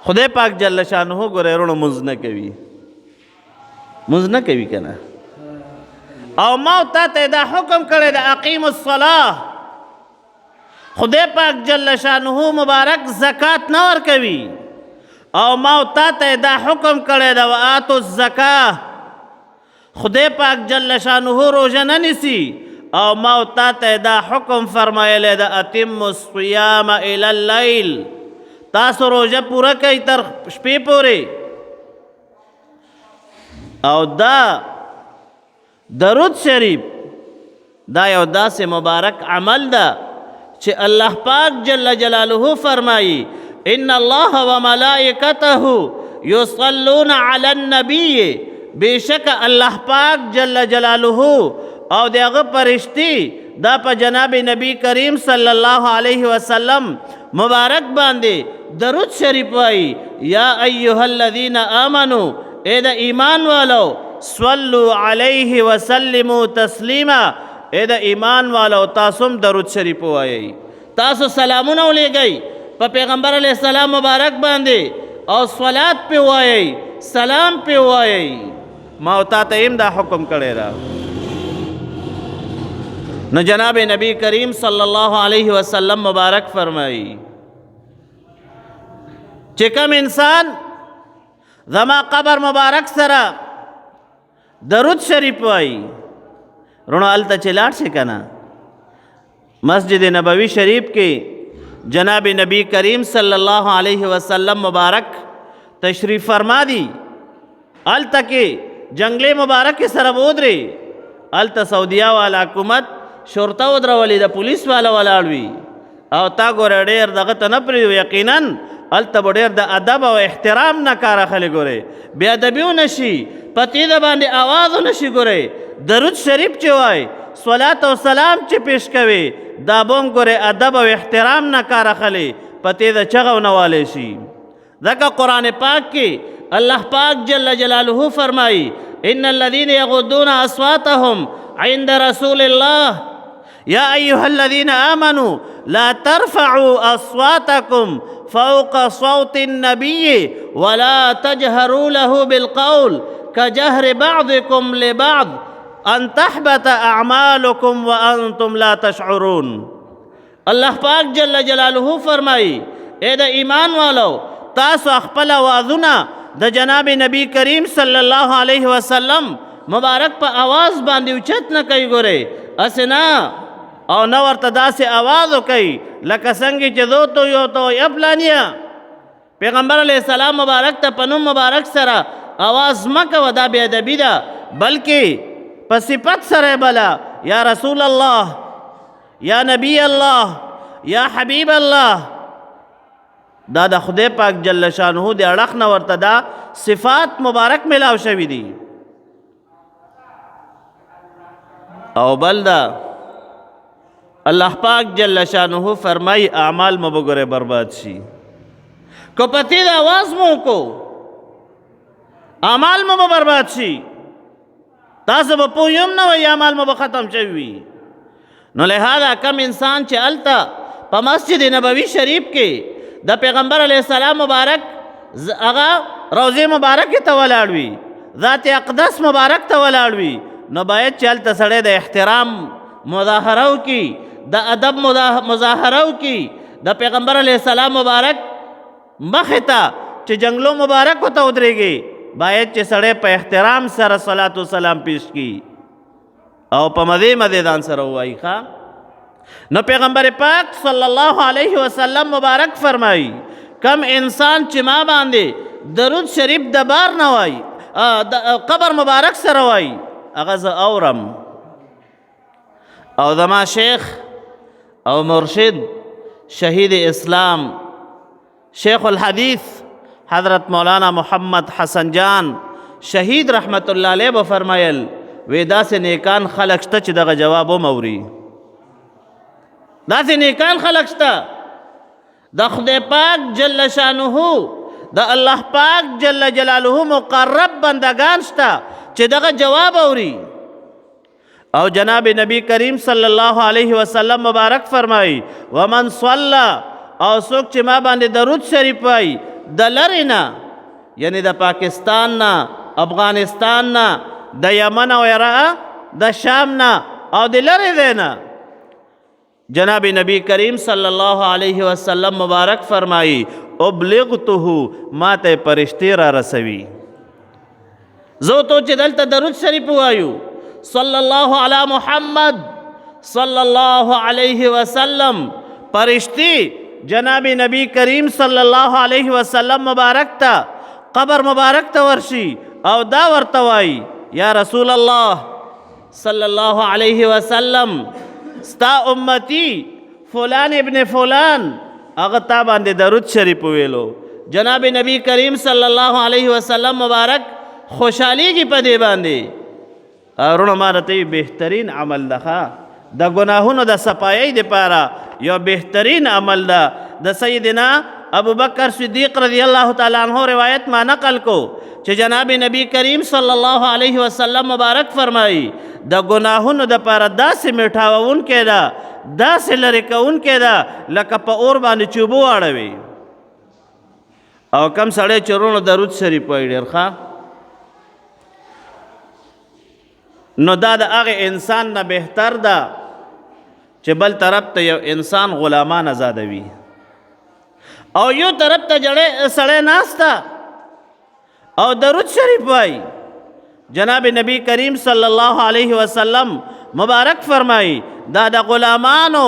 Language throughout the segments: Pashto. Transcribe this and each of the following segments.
خدای پاک جل شانه ګورې وروڼو مونځ نه کوي مونځ نه کوي که نه او ما تا ته دا حکم کړی د اقیم الصلاه خدای پاک جل شانه مبارک زکات نه ورکوي او ما تا ته دا حکم کړی د وآتو الزکاه خدای پاک جل شانه روژه نه نیسي او ما تا ته دا حکم فرمایلی د اتم الصیام الی اللیل تاسو روژه پوره کوي تر شپې پورې او دا درود شریف دا یو داسې مبارک عمل ده چې الله پاک جل جلاله فرمایي ان الله وملائکته یصلون علی النبی بشک الله پاک جل جلاله او دغه فرشتي دا په جناب نبی کریم صلی الله علیه وسلم مبارک باندې درود شریف وایي یا ایها الذین آمنوا اے د ایمان والو صلو علیه وسلموا تسلیما اے د ایمان والو تاسو درود شریف وایي تاسو سلامونه ولېږئ په پیغمبر علیه السلام مبارک باندې او صلات پې وایي سلام پې وایي ما تا ته هم دا حکم کړی را نو جناب نبی کریم صلی الله علیه وسلم مبارک فرمایي چې کوم انسان زما قبر مبارک سره درود شریف وایي رونو هلته چې لاړ شي که نه مسجد نبوي شریف کې جناب نبی کریم صلی الله علیه وسلم مبارک تشریف فرما دی هلته کې جنگلې مبارک سره ودرې هلته سعودیه والا حکومت شرطه ودرولې د پولیس والا ولاړ وي او تا ګوره ډېر دغه ته نه پرېږدو یقینا هلته به ډېر د ادب او احترام نه کار اخلي ګورې بې ادبي ونه شي په تیده باندې آواز ونه شي ګورې درود شریف چې وای صلات او سلام چې پیش کوي دا به هم ګورې ادب او احترام نه کار اخلي په تیده چغه ونه والی شي ځکه قرآن پاک کې الله پاک جل جلاله فرمایي ان الذين يغضون اصواتهم عند رسول الله يا ايها الذين امنوا لا ترفعوا اصواتكم فوق صوت النبي ولا تجهروا له بالقول كجهر بعضكم لبعض ان تحبط اعمالكم وانتم لا تشعرون الله پاک جل جلاله فرمایي اے د ایمان والو تاسو خپل اوازونه د جناب نبی کریم صلی الله علیه وسلم مبارک په آواز باندې اوچت نه کوي ګورې هسې نه او نه ورته داسې آواز وکوي لکه څنګه چې دو تو یو تو یا فلانیه پیغمبر علیه السلام مبارک ته په نوم مبارک سره آواز مه کوه دا بې ادبي ده بلکې په صفت سره بله یا رسول الله یا نبی الله یا حبیب الله دا د خدای پاک جل شانه د اړخ نه ورته دا صفات مبارک ملاو شوي دي او بل دا الله پاک جل شانه فرمای اعمال مو بګوره برباد شي کو پتی د आवाज مو کو اعمال مو برباد شي تاسو به پویم نه وي اعمال مو ختم شوي نو لہذا کم انسان چې التا په مسجد نبوي شریف کې د پیغمبر علیه السلام مبارک هغه روضه مبارک ته ولاړ وي ذات اقدس مبارک ته ولاړ وي نو باید چې هلته سړی د احترام مظاهره وکړي د ادب مظاهره وکړي د پیغمبر علیه السلام مبارک مخې ته چې جنګلو مبارک ورته ودرېږي باید چې سړی په احترام سره صلات و سلام پیش کړي او په مزې مزې ځان سره ووایي ښه نو پیغمبر پاک صلی الله علیه وسلم مبارک فرمایي کم انسان چې ما باندې درود شریف د بار نه وایي قبر مبارک سره وایي هغه زه اورم او زما شیخ او مرشد شهید اسلام شیخ الحدیث حضرت مولانا محمد حسن جان شهید رحمت الله علیه به فرمایل وی داسې نیکان خلق شته چې دغه جواب هم اوري داسې نیکان خلق شته د خدای پاک جل شانه د الله پاک جل جلاله مقرب بندگان شته چې دغه جواب اوري او جناب نبی کریم صلی الله علیه وسلم مبارک فرمایي ومن صلى او څوک چې ما باندې درود شریف وایي د لرې نه، یعنی د پاکستان نه، افغانستان نه، د یمن او عراق، د شام نه او د لرې دی نه. جناب نبی کریم صلی الله علیه وسلم مبارک فرمائی ابلغته، ما ته پرشتې را رسوي. زه تو چې دلته درود شریف وایو صلی الله علی محمد صلی الله علیه وسلم، پرشتي جناب نبی کریم صلی الله علیه وسلم مبارک ته قبر مبارک ته ورشي او دا ورته وایي یا رسول الله صلی الله علیه وسلم، ستا امتی فلان ابن فلان هغه تا باندې درود شریف ویلو. جناب نبی کریم صلی الله علیه وسلم مبارک خوشحالیږي په دې باندې. ورونو ما راته بهترین عمل ده د ګناهونو د صفایۍ دپاره یو بهترین عمل ده. د سیدنا ابو بکر صدیق رضی الله تعالی عنہ روایت ما نقل کو چې جناب نبی کریم صلی الله علیه وسلم مبارک فرمایي د ګناهونو دپاره داسې میټاوونکی ده، داسې لرې کوونکی ده لکه په اور باندې چوبه واړوي. او کم سړی چې ورونو درود شریف وایي ډېر ښه، نو دا د هغې انسان نه بهتر ده چې بل طرف ته یو انسان غلامان ازادوي او یو طرف ته سړی ناسته او درود شریف وایي. جناب نبی کریم صلی الله علیه وسلم مبارک فرمائی دا د غلامانو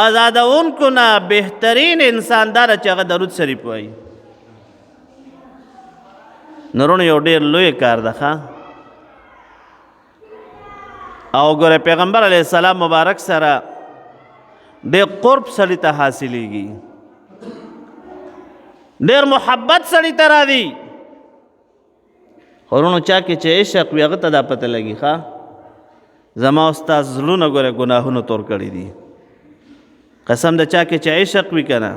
آزادونکو نه بهترین انسان دا چې هغه درود شریف وایي. نورونو یو ډېر لوی کار ده او ګوره پیغمبر علیه السلام مبارک سره ډېر قرب سړي ته حاصلېږي، ډېر محبت سړي ته راځي. ورونو چا کې چې عشق وي هغه ته دا پته لګي زما او ستا زړونه ګوره ګناهونو تور کړي دي. قسم د چا کې چې عشق وي که نه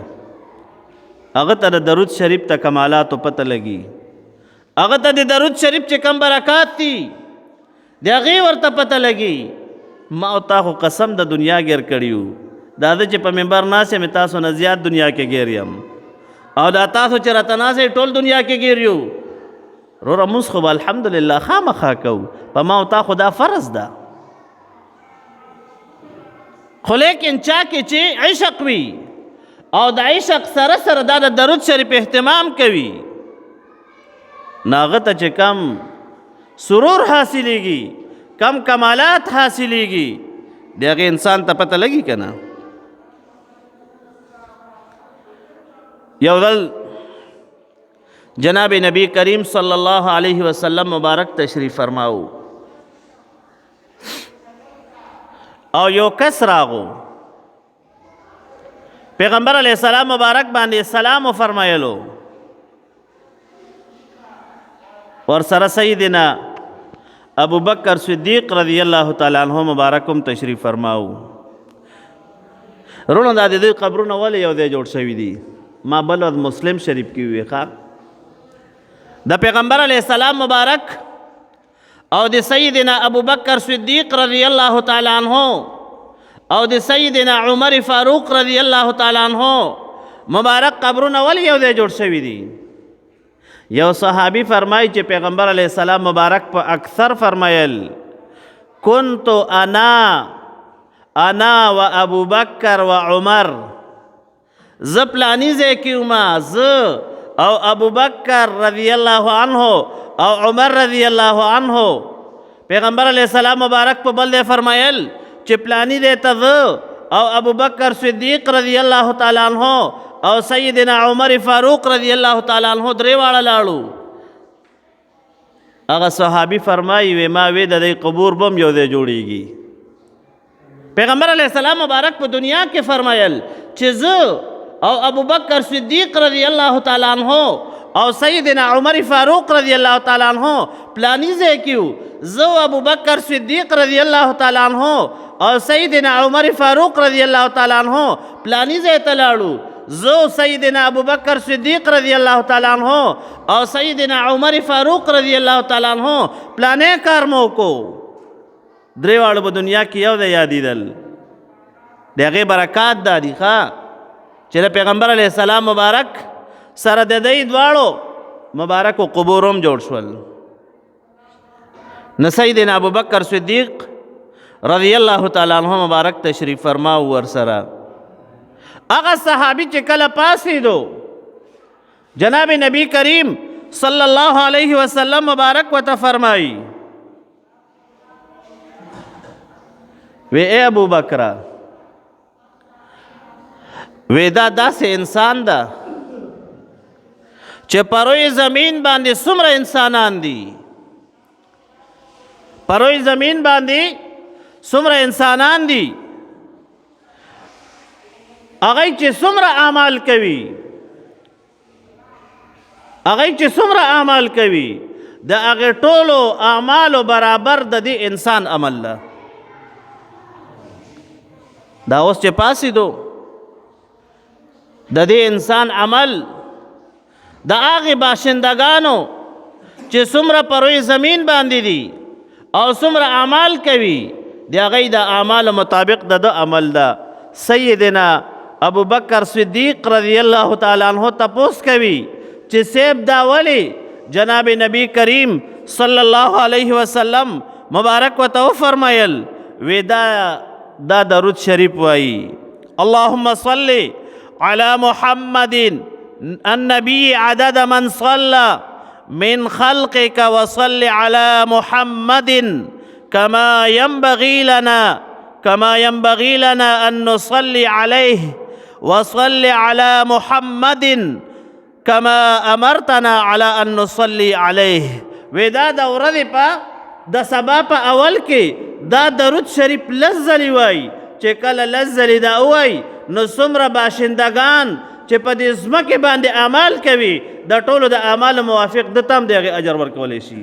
هغه ته د درود شریف ته کمالاتو پته لګي، هغه ته د درود شریف چې کم برکات دي د هغې ورته پته لګي. ما او تا خو قسم د دنیا ګیر کړي دا ده چې په منبر ناست یم تاسو نه زیات دنیا کې ګیر یم او دا تاسو چې راته ناست ټول دنیا کې ګیر یو. وروره مونځ خو به الحمدلله خامخا کوو، په ما او تا خو دا فرض ده. خو لیکن چا کې چې عشق وي او د عشق سره سره دا د درود شریف اهتمام کوي نو هغه ته چې کم سرور حاصلېږي، کم کمالات حاصلېږي د هغې انسان ته پته لګي که نه. یو ځل جناب نبی کریم صلی الله علیه وسلم مبارک تشریف فرماو او یو کس راغو، پیغمبر علیه السلام مبارک باندې سلام فرمایلو، ورسره سیدنا ابو بکر صدیق رضی الله تعالی عنہ مبارکم تشریف فرماو. رونو دا د دوی قبرونه ولې یو ځای جوړ شوي دي؟ ما بل ورځ مسلم شریف کې وی د پیغمبر علیه السلام مبارک او د سیدنا ابو بکر صدیق رضی الله تعالی عنہ او د سیدنا عمر فاروق رضی الله تعالی عنہ مبارک قبرونه ولې یو ځای جوړ شوي دي؟ یو صحابی فرمایي چې پیغمبر علیه السلام مبارک په اکثر فرمایل کنت انا و ابو بکر و عمر، زه پلانی ځای کې وم، زه او ابو بکر رضی الله عنه او عمر رضی الله عنه. پیغمبر علیه السلام مبارک په بل ځای فرمایل چې پلانی ځای ته زه او ابو بکر صدیق رضی الله تعالی عنہ او سیدنا عمر فاروق رضی الله تعالی عنہ درې واړه لاړو. هغه صحابي فرمایي وی ما وی د دې قبور بم یو ځای جوړیږي. پیغمبر علیه السلام مبارک په دنیا کې فرمایل چې زه او ابو بکر صدیق رضی الله تعالی عنہ او سیدنا عمر فاروق رضی الله تعالی عنہ پلانی ځای کې وو، زه او ابو بکر صدیق رضی الله تعالی عنہ او سیدنا عمر فاروق رضی الله تعالی عنہ پلانی ځای ته لاړو، زه سیدنا ابو بکر صدیق رضی الله تعالی عنہ او سیدنا عمر فاروق رضی الله تعالی عنہ پلانې کار مو کو. درې واړو په دنیا کې یو ځای یادېدل، د هغې برکات دا دي چې د پیغمبر علیه السلام مبارک سره د دې دواړو مبارکو قبورم جوړ شول. نو سیدنا ابو بکر صدیق رضی الله تعالی عنہ مبارک تشریف فرما ور سره هغه صحابي چې کله پاسېدو جناب نبی کریم صلی الله علیه وسلم مبارک وته فرمایي وی اے ابو بکر وی دا داسې انسان ده چې پروي زمین باندې څومره انسانان دي پروي زمین باندې څومره انسانان دي هغه چې څومره اعمال کوي د هغه ټولو اعمالو برابر د دې انسان عمل ده. دا اوس چې پاسېدو د دې انسان عمل د هغې باشندگانو چې څومره پروي زمین باندې دي او څومره اعمال کوي د هغې د اعمالو مطابق د ده عمل ده. سیدنا ابو بکر صدیق رضی الله تعالی عنہ تپوس کوي چې سیب دا ولی جناب نبی کریم صلی الله علیه وسلم مبارک وته فرمایل وی دا درود شریف وایي اللهم صل على محمد النبي عدد من صلى من خلقك وصل على محمد كما ينبغي لنا أن نصلي عليه وصل على محمد كما أمرتنا على أن نصلي عليه. ودا د ورځې په د سبا په اول کې دا درود شریف لزلی وای چې کله لزلی دا وای نو څومره باشندگان چې په دې ځمکې باندې اعمال کوي د ټولو د اعمالو موافق د تم دغه اجر ورکولی شي.